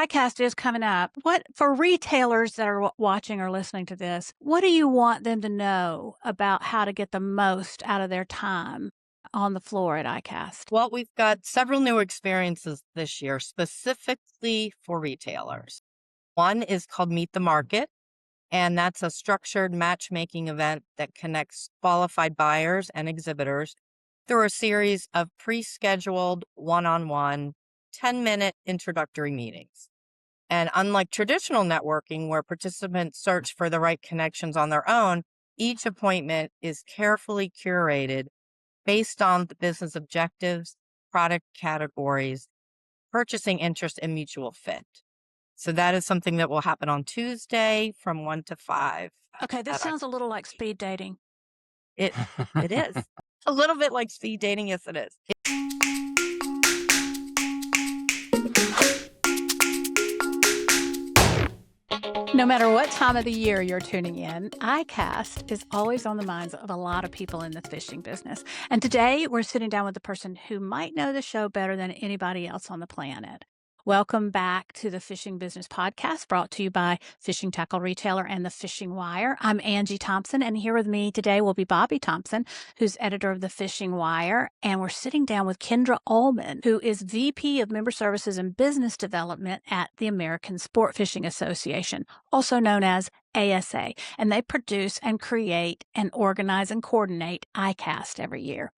ICAST is coming up. What for retailers that are watching or listening to this, what do you want them to know about how to get the most out of their time on the floor at ICAST? Well, we've got several new experiences this year specifically for retailers. One is called Meet the Market, and that's a structured matchmaking event that connects qualified buyers and exhibitors through a series of pre-scheduled one-on-one 10-minute introductory meetings. And unlike traditional networking where participants search for the right connections on their own, each appointment is carefully curated based on the business objectives, product categories, purchasing interest, and mutual fit. So that is something that will happen on Tuesday from 1 to 5. Okay, this sounds a little like speed dating. It is. A little bit like speed dating, yes it is. No matter what time of the year you're tuning in, ICAST is always on the minds of a lot of people in the fishing business. And today we're sitting down with the person who might know the show better than anybody else on the planet. Welcome back to the Fishing Business Podcast, brought to you by Fishing Tackle Retailer and the Fishing Wire. I'm Angie Thompson, and here with me today will be Bobby Thompson, who's editor of the Fishing Wire. And we're sitting down with Kendra Allman, who is VP of Member Services and Business Development at the American Sport Fishing Association, also known as ASA. And they produce and create and organize and coordinate ICAST every year.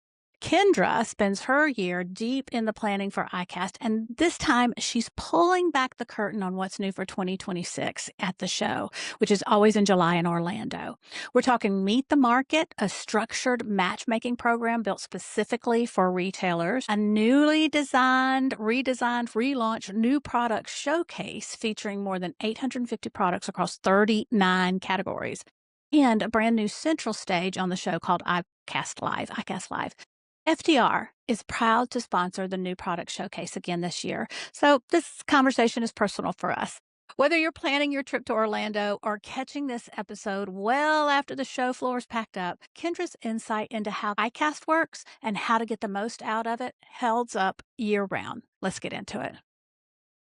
Kendra spends her year deep in the planning for ICAST, and this time she's pulling back the curtain on what's new for 2026 at the show, which is always in July in Orlando. We're talking Meet the Market, a structured matchmaking program built specifically for retailers, a newly redesigned, relaunched new product showcase featuring more than 850 products across 39 categories, and a brand new central stage on the show called ICAST Live. FTR is proud to sponsor the new product showcase again this year. So this conversation is personal for us. Whether you're planning your trip to Orlando or catching this episode well after the show floor is packed up, Kendra's insight into how ICAST works and how to get the most out of it holds up year round. Let's get into it.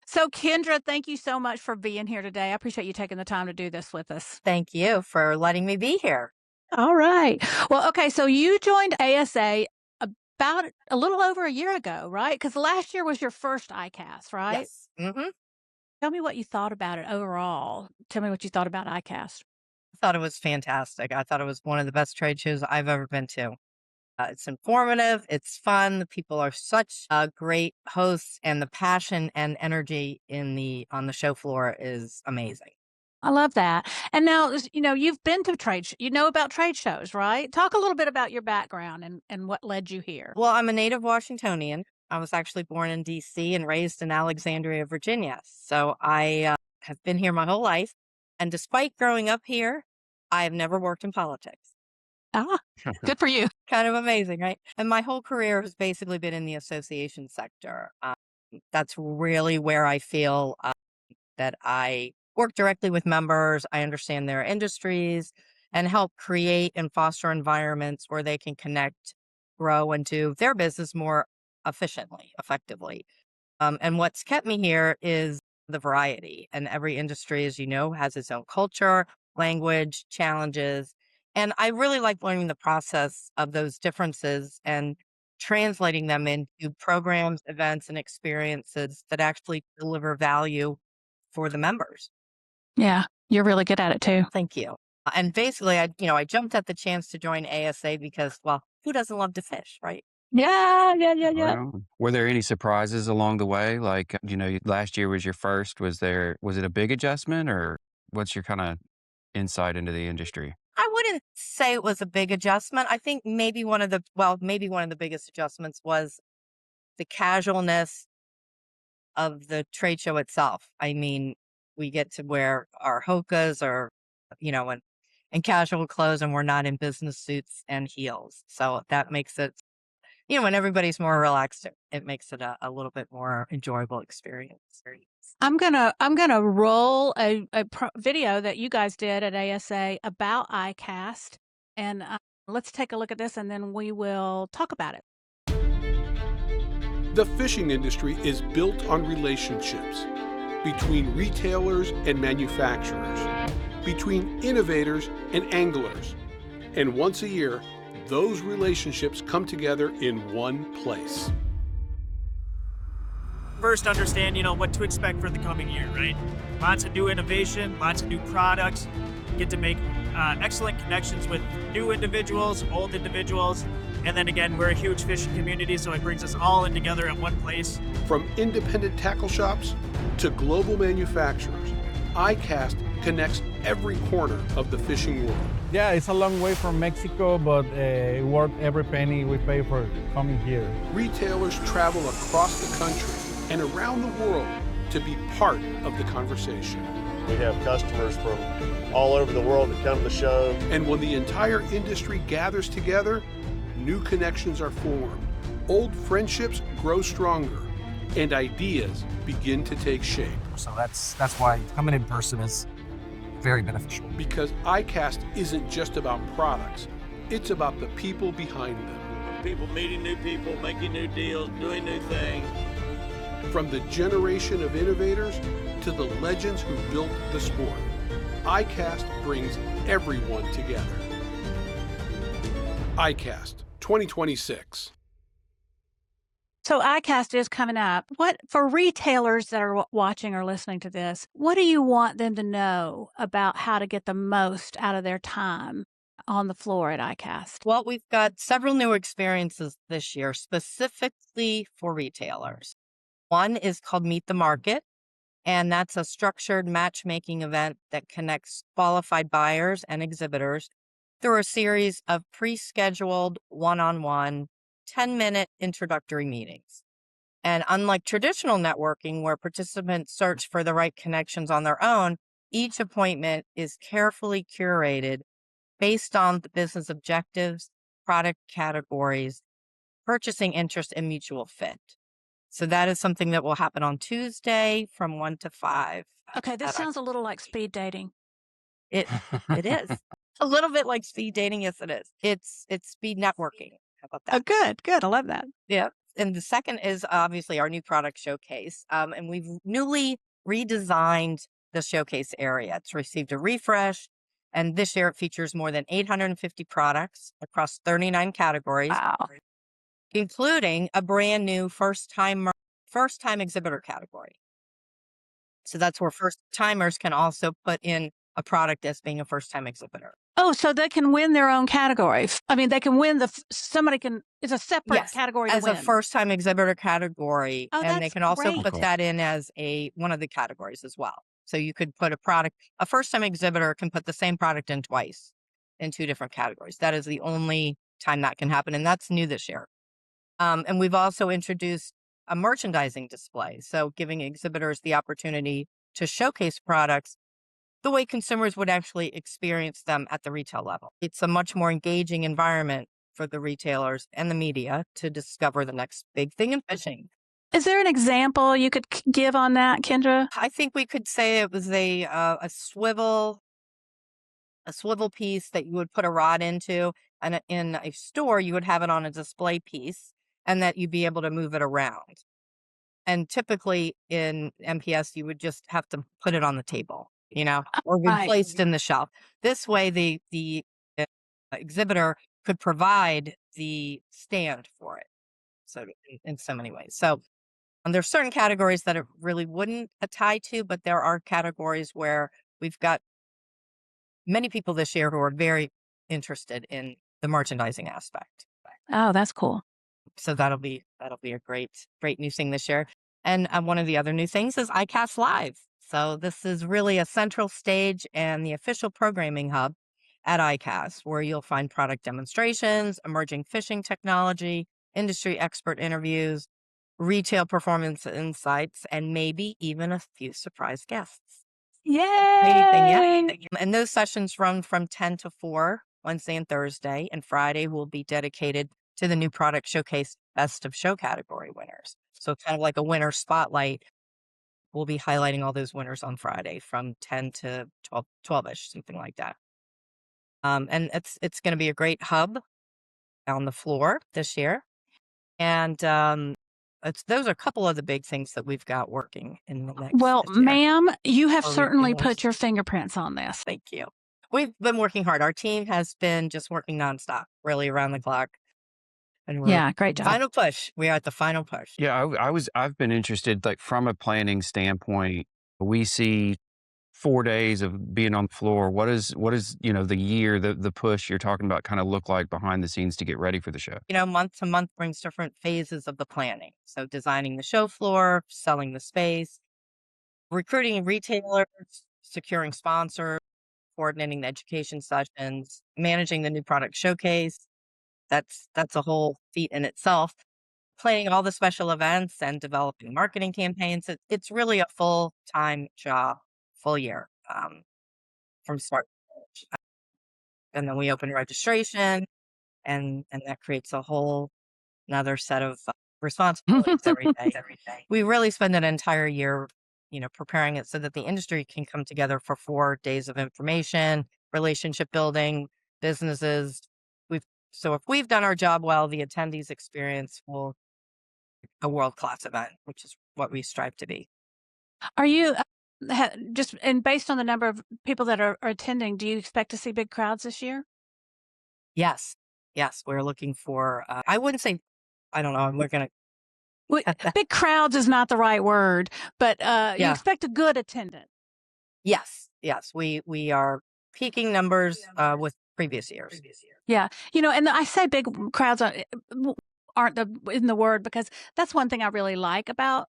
So Kendra, thank you so much for being here today. I appreciate you taking the time to do this with us. Thank you for letting me be here. All right. Well, okay, so you joined ASA about a little over a year ago, right? Because last year was your first ICAST, right? Yes. Mm-hmm. Tell me what you thought about it overall. Tell me what you thought about ICAST. I thought it was fantastic. I thought it was one of the best trade shows I've ever been to. It's informative. It's fun. The people are such great hosts, and the passion and energy on the show floor is amazing. I love that. And now, you've been to you know about trade shows, right? Talk a little bit about your background and what led you here. Well, I'm a native Washingtonian. I was actually born in D.C. and raised in Alexandria, Virginia. So I have been here my whole life. And despite growing up here, I have never worked in politics. Ah, good for you. Kind of amazing, right? And my whole career has basically been in the association sector. That's really where I feel that I work directly with members. I understand their industries and help create and foster environments where they can connect, grow, and do their business more effectively. And what's kept me here is the variety. And every industry, as you know, has its own culture, language, challenges. And I really like learning the process of those differences and translating them into programs, events, and experiences that actually deliver value for the members. Yeah, you're really good at it too. Thank you. And basically, I jumped at the chance to join ASA because, well, who doesn't love to fish, right? Yeah. Well, were there any surprises along the way? Like, last year was your first. Was it a big adjustment, or what's your kind of insight into the industry? I wouldn't say it was a big adjustment. I think maybe one of the biggest adjustments was the casualness of the trade show itself. I mean, we get to wear our hokas or, and casual clothes, and we're not in business suits and heels. So that makes it, when everybody's more relaxed, it makes it a little bit more enjoyable experience. I'm gonna roll a video that you guys did at ASA about ICAST, and let's take a look at this, and then we will talk about it. The fishing industry is built on relationships. between retailers and manufacturers, between innovators and anglers. And once a year, those relationships come together in one place. First, understand, what to expect for the coming year, right? Lots of new innovation, lots of new products. Get to make excellent connections with new individuals, old individuals. And then again, we're a huge fishing community, so it brings us all in together at one place. From independent tackle shops to global manufacturers, ICAST connects every corner of the fishing world. Yeah, it's a long way from Mexico, but worth every penny we pay for coming here. Retailers travel across the country and around the world to be part of the conversation. We have customers from all over the world that come to the show. And when the entire industry gathers together, new connections are formed, old friendships grow stronger, and ideas begin to take shape. So that's why coming in person is very beneficial. Because ICAST isn't just about products, it's about the people behind them. People meeting new people, making new deals, doing new things. From the generation of innovators to the legends who built the sport, ICAST brings everyone together. ICAST 2026. So ICAST is coming up. What for retailers that are watching or listening to this, what do you want them to know about how to get the most out of their time on the floor at ICAST? Well, we've got several new experiences this year specifically for retailers. One is called Meet the Market, and that's a structured matchmaking event that connects qualified buyers and exhibitors through a series of pre-scheduled one-on-one 10-minute introductory meetings. And unlike traditional networking where participants search for the right connections on their own, each appointment is carefully curated based on the business objectives, product categories, purchasing interest, and mutual fit. So that is something that will happen on Tuesday from 1 to 5. Okay, this sounds a little like speed dating. It is. A little bit like speed dating, yes it is. It's speed networking. How about that? Oh, good. I love that. Yeah. And the second is obviously our new product showcase. And we've newly redesigned the showcase area. It's received a refresh. And this year it features more than 850 products across 39 categories, Wow. including a brand new first-time exhibitor category. So that's where first-timers can also put in a product as being a first-time exhibitor. Oh, so they can win their own category. I mean, they can win it's a separate category to as win. a first-time exhibitor category. Oh, and they that's can also great. put that in as one of the categories as well. So you could put a first-time exhibitor can put the same product in twice in 2 different categories. That is the only time that can happen, and that's new this year. And we've also introduced a merchandising display, so giving exhibitors the opportunity to showcase products the way consumers would actually experience them at the retail level. It's a much more engaging environment for the retailers and the media to discover the next big thing in fishing. Is there an example you could give on that, Kendra? I think we could say it was a swivel piece that you would put a rod into, and in a store you would have it on a display piece, and that you'd be able to move it around. And typically in MPS, you would just have to put it on the table, or be Right. placed in the shelf. This way, the exhibitor could provide the stand for it. So in so many ways. So there's certain categories that it really wouldn't tie to, but there are categories where we've got many people this year who are very interested in the merchandising aspect. Oh, that's cool. So that'll be a great new thing this year. And one of the other new things is ICAST Live. So this is really a central stage and the official programming hub at ICAST, where you'll find product demonstrations, emerging fishing technology, industry expert interviews, retail performance insights, and maybe even a few surprise guests. Yay! And those sessions run from 10 to 4, Wednesday and Thursday, and Friday will be dedicated to the new product showcase best of show category winners. So kind of like a winner spotlight. We'll be highlighting all those winners on Friday from 10 to 12-ish, something like that. And it's going to be a great hub on the floor this year. And those are a couple of the big things that we've got working in the next. Well, this year. ma'am, you have Or certainly retailers. put your fingerprints on this. Thank you. We've been working hard. Our team has been just working nonstop, really around the clock. And we're Yeah, great job. final push. We are at the final push. Yeah, I've been interested, like from a planning standpoint, we see 4 days of being on the floor. What is, the year, the push you're talking about kind of look like behind the scenes to get ready for the show? Month to month brings different phases of the planning. So designing the show floor, selling the space, recruiting retailers, securing sponsors, coordinating the education sessions, managing the new product showcase. That's a whole feat in itself. Planning all the special events and developing marketing campaigns. It's really a full-time job, full year, from start to finish. And then we open registration, and that creates a whole another set of responsibilities every day. We really spend an entire year, preparing it so that the industry can come together for 4 days of information, relationship building, businesses. So if we've done our job well, the attendees experience will a world-class event, which is what we strive to be. Are you and based on the number of people that are attending, do you expect to see big crowds this year? Yes, we're looking for. I wouldn't say. I don't know. We're gonna. Big crowds is not the right word, but you expect a good attendance. Yes. We are peaking numbers with previous years. Yeah, and I say big crowds aren't in the word because that's one thing I really like about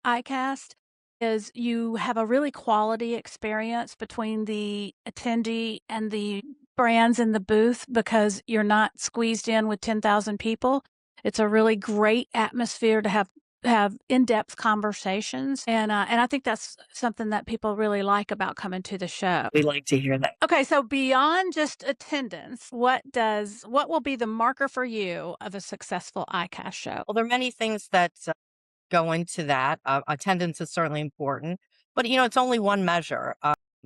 ICAST is you have a really quality experience between the attendee and the brands in the booth because you're not squeezed in with 10,000 people. It's a really great atmosphere to have in-depth conversations. And I think that's something that people really like about coming to the show. We like to hear that. Okay, so beyond just attendance, what will be the marker for you of a successful ICAST show? Well, there are many things that go into that. Attendance is certainly important, but it's only one measure.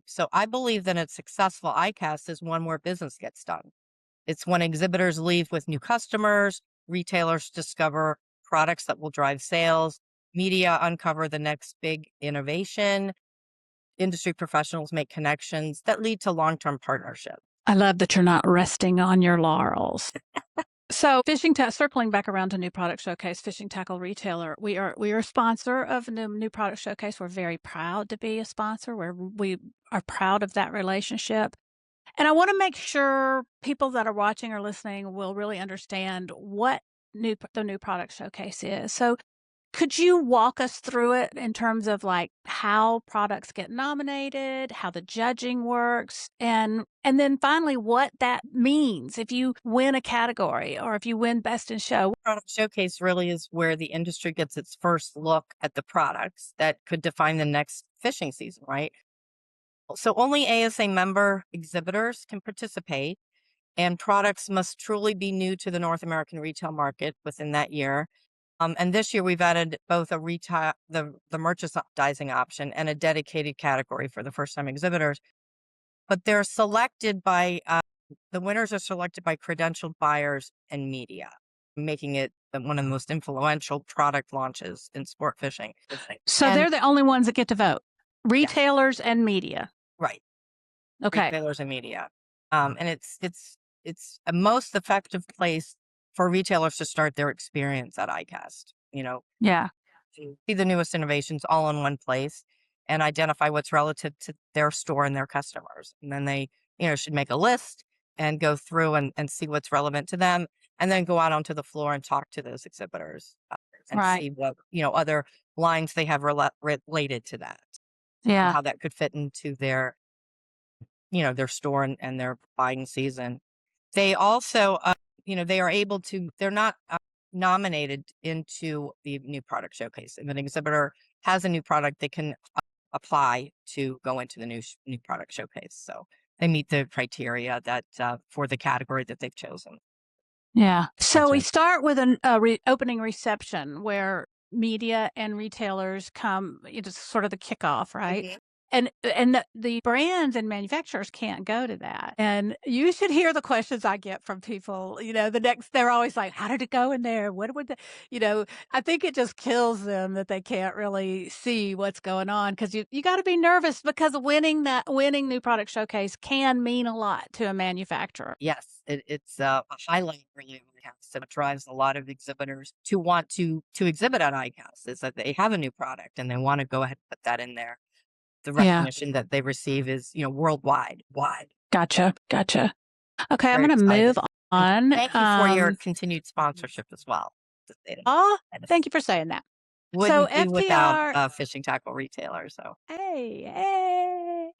So I believe that a successful ICAST is one where business gets done. It's when exhibitors leave with new customers, retailers discover products that will drive sales, media uncover the next big innovation, industry professionals make connections that lead to long-term partnership. I love that you're not resting on your laurels. So circling back around to New Product Showcase, Fishing Tackle Retailer, we are a sponsor of the New Product Showcase. We're very proud to be a sponsor. We are proud of that relationship. And I want to make sure people that are watching or listening will really understand what the New Product Showcase is. So could you walk us through it in terms of like how products get nominated, how the judging works, and then finally what that means if you win a category or if you win Best in Show? Product Showcase really is where the industry gets its first look at the products that could define the next fishing season, right? So only ASA member exhibitors can participate, and products must truly be new to the North American retail market within that year. And this year we've added both the merchandising option and a dedicated category for the first-time exhibitors. But they're selected by the winners are selected by credentialed buyers and media, making it one of the most influential product launches in sport fishing. So they're the only ones that get to vote. Retailers and media. Right. Okay. Retailers and media. And it's a most effective place for retailers to start their experience at ICAST. Yeah. To see the newest innovations all in one place and identify what's relative to their store and their customers. And then they, should make a list and go through and see what's relevant to them, and then go out onto the floor and talk to those exhibitors and see what, other lines they have related to that. Yeah. How that could fit into their, their store and their buying season. They also, they are able to, they're not nominated into the New Product Showcase. If an exhibitor has a new product, they can apply to go into the new product showcase. So they meet the criteria that for the category that they've chosen. Yeah. So That's we right. start with an opening reception where media and retailers come. It's sort of the kickoff, right? Mhm. And the brands and manufacturers can't go to that. And you should hear the questions I get from people, they're always like, how did it go in there? What would the, I think it just kills them that they can't really see what's going on, because you got to be nervous, because winning new product showcase can mean a lot to a manufacturer. Yes, it's a highlight really of ICAST, and it drives a lot of exhibitors to want to exhibit at ICAST, is that they have a new product and they want to go ahead and put that in there. The Yeah. recognition that they receive is, worldwide. Gotcha. Okay, I'm Very going to move excited. on. Thank you for your continued sponsorship as well. Oh, thank you for saying that. Wouldn't So do without fishing tackle retailers. So hey,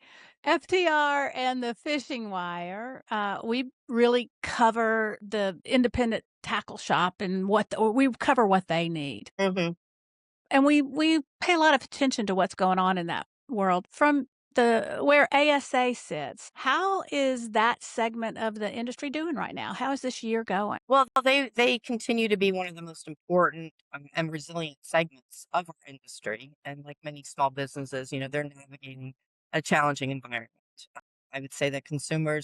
FTR and the Fishing Wire, we really cover the independent tackle shop and we cover what they need. Mhm. And we pay a lot of attention to what's going on in that world from where ASA sits. How is that segment of the industry doing right now? How is this year going? Well, they continue to be one of the most important and resilient segments of our industry. And like many small businesses, they're navigating a challenging environment. I would say that consumer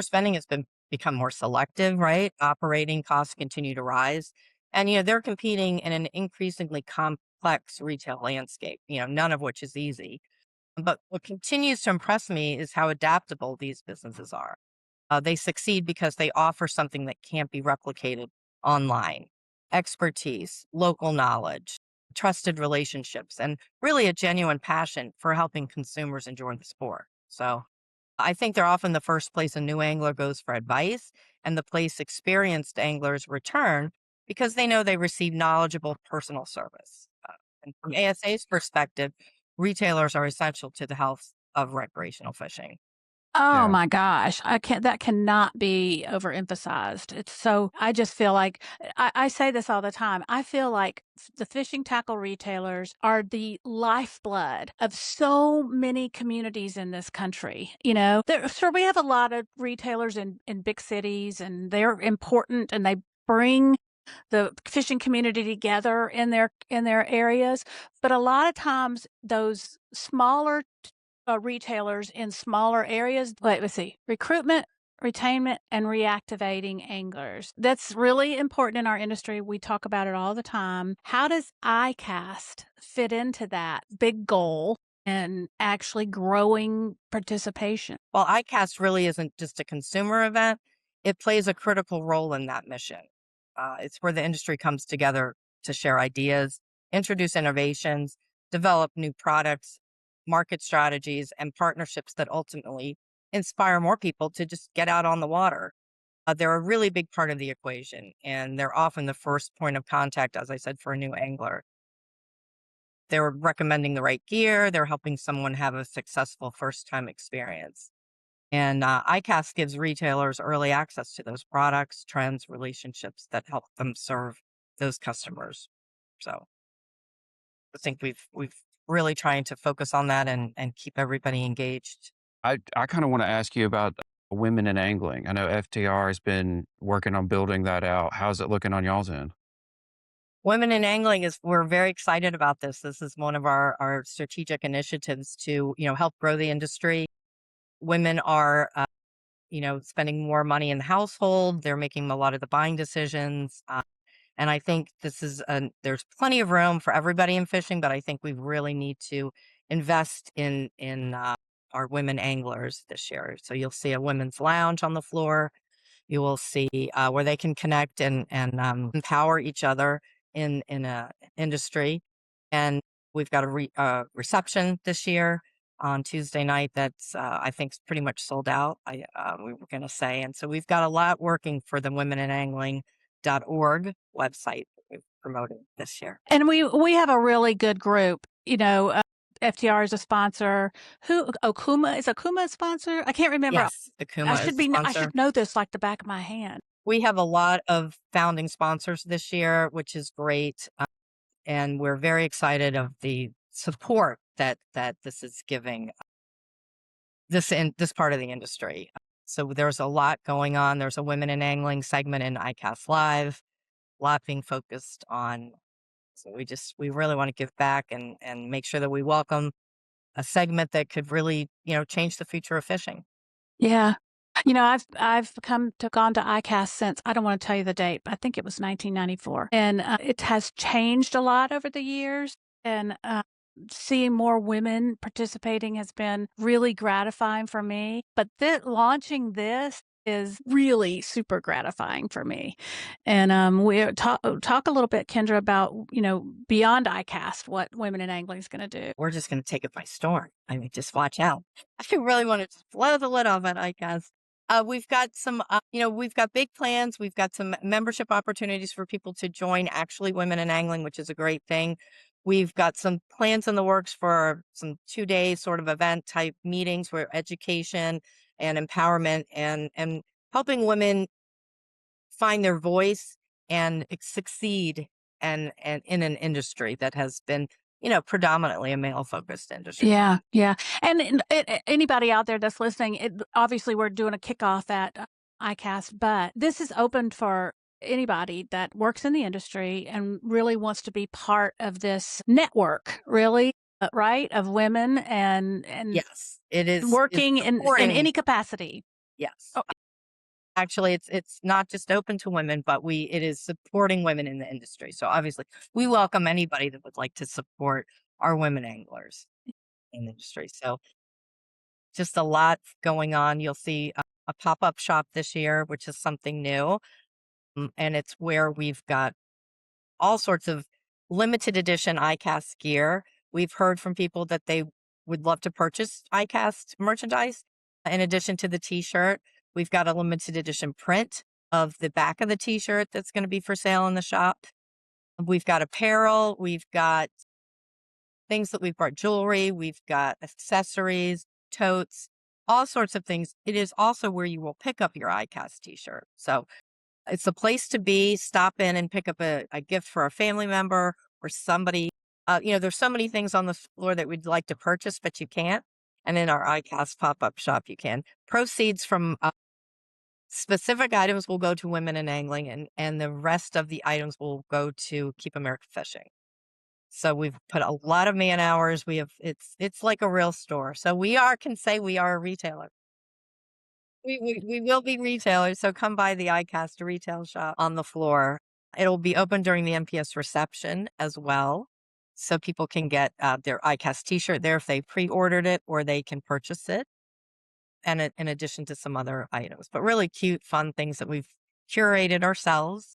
spending has become more selective, right? Operating costs continue to rise. And, they're competing in an increasingly complex retail landscape, none of which is easy. But what continues to impress me is how adaptable these businesses are. They succeed because they offer something that can't be replicated online: expertise, local knowledge, trusted relationships, and really a genuine passion for helping consumers enjoy the sport. So I think they're often the first place a new angler goes for advice, and the place experienced anglers return because they know they receive knowledgeable personal service. And from ASA's perspective, retailers are essential to the health of recreational fishing. Oh Yeah. my gosh, that cannot be overemphasized. I just feel like, I say this all the time. I feel like the fishing tackle retailers are the lifeblood of so many communities in this country. Sure, we have a lot of retailers in big cities, and they're important, and they bring the fishing community together in their areas. But a lot of times those smaller retailers in smaller areas. Let's see. Recruitment, retainment, and reactivating anglers. That's really important in our industry. We talk about it all the time. How does ICAST fit into that big goal and actually growing participation? Well, ICAST really isn't just a consumer event. It plays a critical role in that mission. It's where the industry comes together to share ideas, introduce innovations, develop new products, market strategies, and partnerships that ultimately inspire more people to just get out on the water. They're a really big part of the equation, and they're often the first point of contact, as I said, for a new angler. They're recommending the right gear. They're helping someone have a successful first-time experience. And ICAST gives retailers early access to those products, trends, relationships that help them serve those customers. So I think we've really trying to focus on that and keep everybody engaged. I kind of want to ask you about women in angling. I know FTR has been working on building that out. How's it looking on y'all's end? Women in angling we're very excited about this. This is one of our strategic initiatives to, help grow the industry. Women are, spending more money in the household. They're making a lot of the buying decisions. And I think there's plenty of room for everybody in fishing, but I think we really need to invest in our women anglers this year. So you'll see a women's lounge on the floor. You will see where they can connect and empower each other in a industry. And we've got a reception this year on Tuesday night that's I think is pretty much sold out. We were going to say, and so we've got a lot working for the womenandangling.org website that we've promoted this year. And we have a really good group. FTR is a sponsor. Okuma is a sponsor? I can't remember. Yes, Okuma is a I sponsor. should know this like the back of my hand. We have a lot of founding sponsors this year, which is great. And we're very excited of the support that this is giving this part of the industry. So there's a lot going on. There's a women in angling segment in ICAST Live, a lot being focused on. So we really want to give back and make sure that we welcome a segment that could really, change the future of fishing. Yeah. I've gone to ICAST since, I don't want to tell you the date, but I think it was 1994. And it has changed a lot over the years. And seeing more women participating has been really gratifying for me. But launching this is really super gratifying for me. And we talk a little bit, Kendra, about, beyond ICAST, what Women in Angling is going to do. We're just going to take it by storm. I mean, just watch out. I really want to blow the lid off at ICAST. We've got some, we've got big plans. We've got some membership opportunities for people to join actually Women in Angling, which is a great thing. We've got some plans in the works for some 2-day sort of event type meetings where education and empowerment and helping women find their voice and succeed and in an industry that has been, predominantly a male focused industry. Yeah, yeah. And anybody out there that's listening, obviously we're doing a kickoff at ICAST, but this is open for anybody that works in the industry and really wants to be part of this network, really, right, of women and Yes, it is working in any capacity. Yes. Oh. Actually, it's not just open to women, but it is supporting women in the industry. So obviously, we welcome anybody that would like to support our women anglers in the industry. So just a lot going on. You'll see a pop-up shop this year, which is something new. And it's where we've got all sorts of limited edition ICAST gear. We've heard from people that they would love to purchase ICAST merchandise in addition to the t-shirt. We've got a limited edition print of the back of the t-shirt that's going to be for sale in the shop. We've got apparel. We've got things that we've brought jewelry. We've got accessories, totes, all sorts of things. It is also where you will pick up your ICAST t-shirt. So it's a place to be. Stop in and pick up a gift for a family member or somebody. There's so many things on the floor that we'd like to purchase, but you can't. And in our ICAST pop-up shop, you can. Proceeds from specific items will go to Women in Angling, and the rest of the items will go to Keep America Fishing. So we've put a lot of man hours. It's like a real store. So can say we are a retailer. We will be retailers. So come by the ICAST retail shop on the floor. It'll be open during the MPS reception as well. So people can get their ICAST t-shirt there if they pre-ordered it, or they can purchase it. And in addition to some other items, but really cute, fun things that we've curated ourselves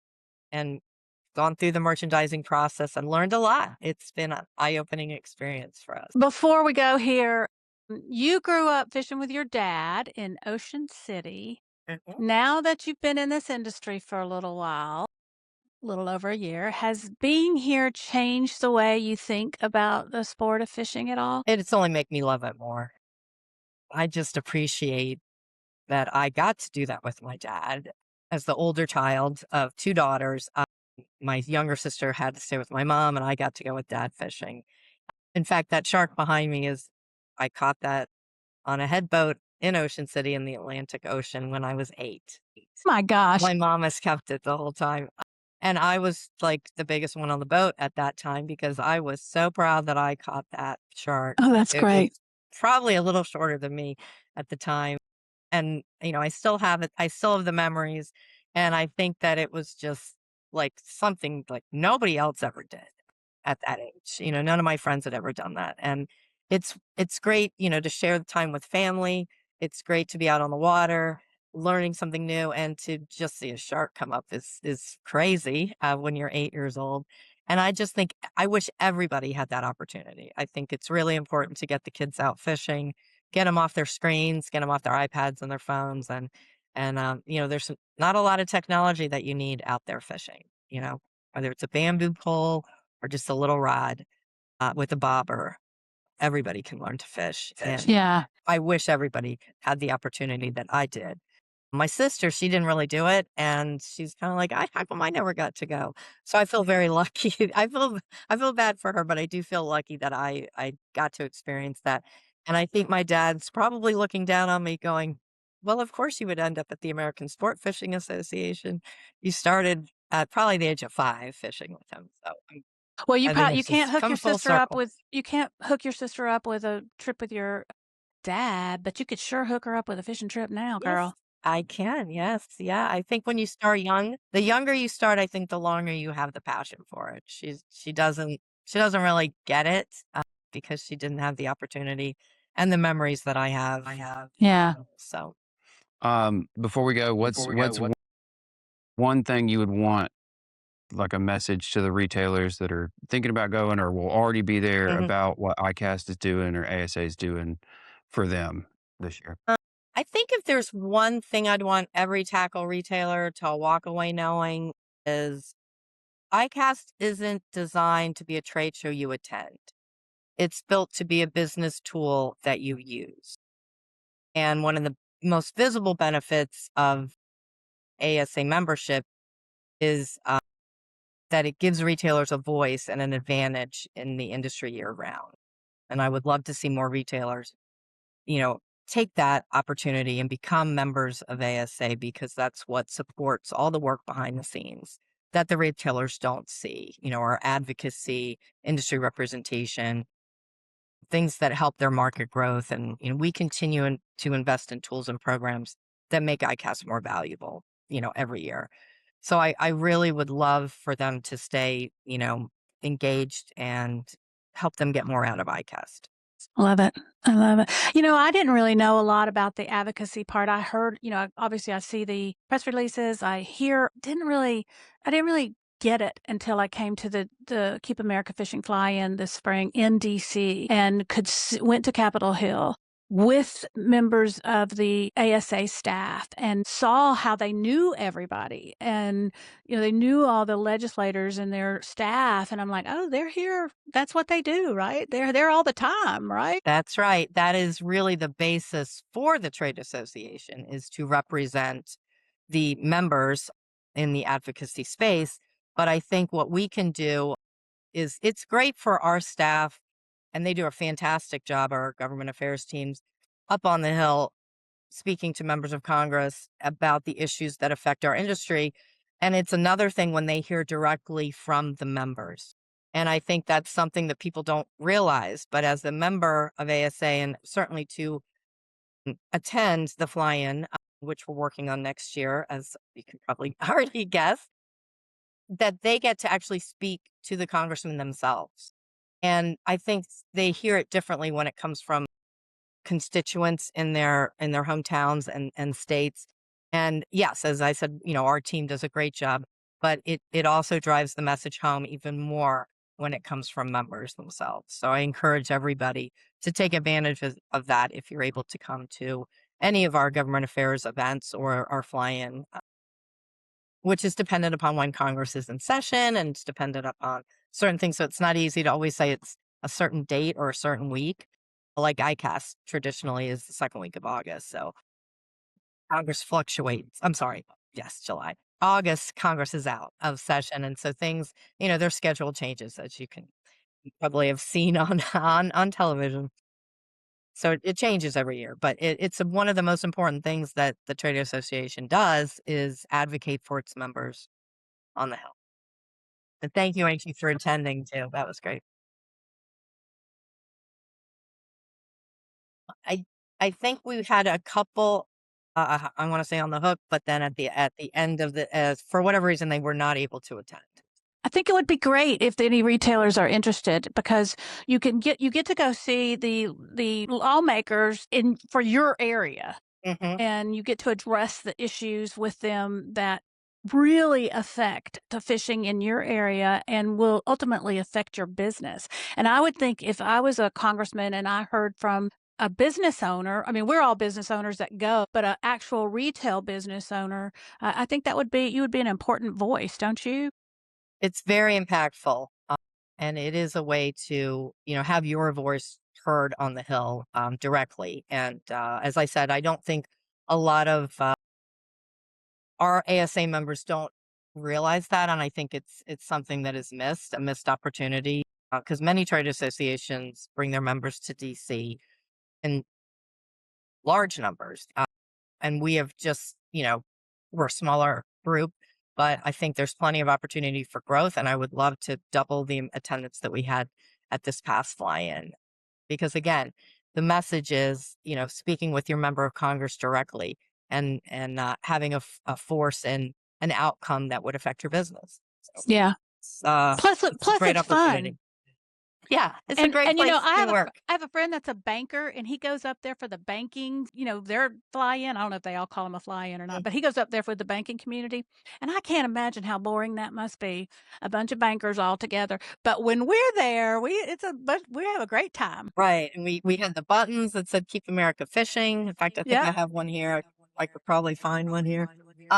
and gone through the merchandising process and learned a lot. It's been an eye-opening experience for us. Before we go here, you grew up fishing with your dad in Ocean City. Mm-hmm. Now that you've been in this industry for a little while, a little over a year, has being here changed the way you think about the sport of fishing at all? It's only made me love it more. I just appreciate that I got to do that with my dad. As the older child of 2 daughters, my younger sister had to stay with my mom, and I got to go with dad fishing. In fact, that shark behind me I caught that on a head boat in Ocean City in the Atlantic Ocean when I was 8. My gosh. My mom has kept it the whole time. And I was like the biggest one on the boat at that time because I was so proud that I caught that shark. Oh, that's great. Probably a little shorter than me at the time. And, I still have it. I still have the memories. And I think that it was just like something like nobody else ever did at that age. None of my friends had ever done that. And it's great, to share the time with family. It's great to be out on the water, learning something new, and to just see a shark come up is crazy when you're 8 years old. And I just think I wish everybody had that opportunity. I think it's really important to get the kids out fishing, get them off their screens, get them off their iPads and their phones. And there's not a lot of technology that you need out there fishing, whether it's a bamboo pole or just a little rod with a bobber. Everybody can learn to fish. And Yeah. I wish everybody had the opportunity that I did. My sister, she didn't really do it, and she's kind of like, how come I never got to go? So I feel very lucky. I feel bad for her, but I do feel lucky that I got to experience that. And I think my dad's probably looking down on me going, well, of course you would end up at the American Sport Fishing Association. You started at probably the age of 5 fishing with him. So Well, I think you it's can't just hook come your full sister up circle. with you can't hook your sister up with a trip with your dad, but you could sure hook her up with a fishing trip now, Yes, girl. I can. Yes. Yeah. I think when you start young, the younger you start, I think the longer you have the passion for it. She doesn't really get it because she didn't have the opportunity and the memories that I have. Yeah. So Before we go, what's one thing you would want, like a message to the retailers that are thinking about going or will already be there, mhm. about what ICAST is doing or ASA is doing for them this year? I think if there's one thing I'd want every tackle retailer to walk away knowing is ICAST isn't designed to be a trade show you attend. It's built to be a business tool that you use. And one of the most visible benefits of ASA membership is that it gives retailers a voice and an advantage in the industry year round. And I would love to see more retailers, take that opportunity and become members of ASA because that's what supports all the work behind the scenes that the retailers don't see, our advocacy, industry representation, things that help their market growth. And, we continue to invest in tools and programs that make ICAST more valuable, every year. So I really would love for them to stay, engaged and help them get more out of ICAST. Love it. I love it. I didn't really know a lot about the advocacy part. I heard, obviously I see the press releases. I didn't really get it until I came to the Keep America Fishing Fly-in this spring in DC and went to Capitol Hill with members of the ASA staff and saw how they knew everybody and they knew all the legislators and their staff, and I'm like, oh, they're here. That's what they do, right? They're there all the time, right? That's right. That is really the basis for the trade association, is to represent the members in the advocacy space. But I think what we can do is it's great for our staff, and they do a fantastic job, our government affairs teams up on the Hill, speaking to members of Congress about the issues that affect our industry. And it's another thing when they hear directly from the members. And I think that's something that people don't realize. But as a member of ASA, and certainly to attend the fly-in, which we're working on next year, as you can probably already guess, that they get to actually speak to the congressmen themselves. And I think they hear it differently when it comes from constituents in their hometowns and states. And yes, as I said, our team does a great job, but it also drives the message home even more when it comes from members themselves. So I encourage everybody to take advantage of that if you're able to come to any of our government affairs events or our fly-in, which is dependent upon when Congress is in session and it's dependent upon certain things. So it's not easy to always say it's a certain date or a certain week. Like ICAST traditionally is the second week of August. So Congress fluctuates. I'm sorry. Yes, July. August, Congress is out of session. And so things, their schedule changes, as you probably have seen on television. So it changes every year, but it's one of the most important things that the trade association does is advocate for its members on the Hill. And thank you, Angie, for attending too. That was great. I I think we've had a couple. I want to say on the hook, but then at the end of for whatever reason they were not able to attend. I think it would be great if any retailers are interested because you get to go see the lawmakers for your area, Hmm. and you get to address the issues with them that really affect the fishing in your area and will ultimately affect your business. And I would think if I was a congressman and I heard from a business owner, I mean, we're all business owners that go, but an actual retail business owner, I think you would be an important voice, don't you? It's very impactful, and it is a way to have your voice heard on the Hill directly. And as I said, I don't think a lot of our ASA members don't realize that, and I think it's something that is a missed opportunity, because many trade associations bring their members to DC in large numbers, and we have just we're a smaller group, but I think there's plenty of opportunity for growth, and I would love to double the attendance that we had at this past fly-in. Because again, the message is, speaking with your member of Congress directly and having a force and an outcome that would affect your business. So Yeah. it's, Plus, it's a great it's opportunity. fun. Yeah, it's a great place I to work. I have a friend that's a banker, and he goes up there for the banking, their fly-in. I don't know if they all call them a fly-in or not, but he goes up there for the banking community, and I can't imagine how boring that must be. A bunch of bankers all together, but when we're there, we have a great time. Right, and we had the buttons that said "Keep America Fishing." In fact, I think I have one here. I could probably find one here.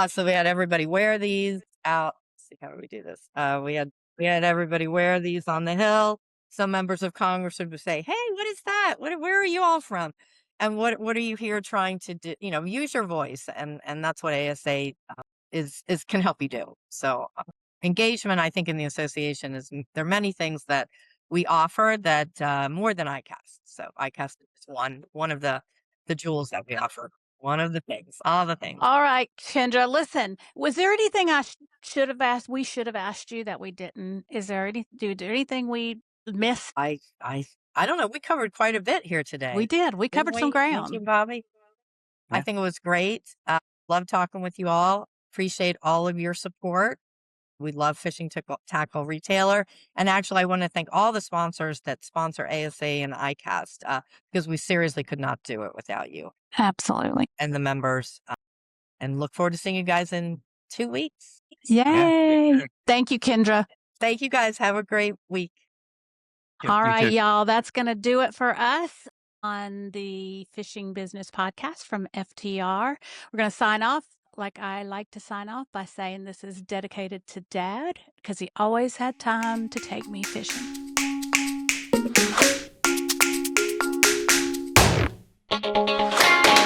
So we had everybody wear these out. Let's see, how do we do this? We had everybody wear these on the Hill. Some members of Congress would say, "Hey, what is that? Where are you all from? And what are you here trying to do? Use your voice." And that's what ASA is can help you do. So engagement, I think, in the association there are many things that we offer that more than ICAST. So ICAST is one of the jewels that we offer. One of the things, all the things. All right, Kendra, listen, was there anything I should have asked? We should have asked you that we didn't. Is there anything we missed? I don't know. We covered quite a bit here today. We did. We covered some ground. Angie and Bobby. Yeah. I think it was great. Love talking with you all. Appreciate all of your support. We love Fishing Tackle Retailer. And actually, I want to thank all the sponsors that sponsor ASA and ICAST because we seriously could not do it without you. Absolutely. And the members. And look forward to seeing you guys in 2 weeks. Yay. Yeah. Thank you, Kendra. Thank you, guys. Have a great week. All right, y'all. That's going to do it for us on the Fishing Business Podcast from FTR. We're going to sign off like I like to sign off by saying this is dedicated to Dad because he always had time to take me fishing.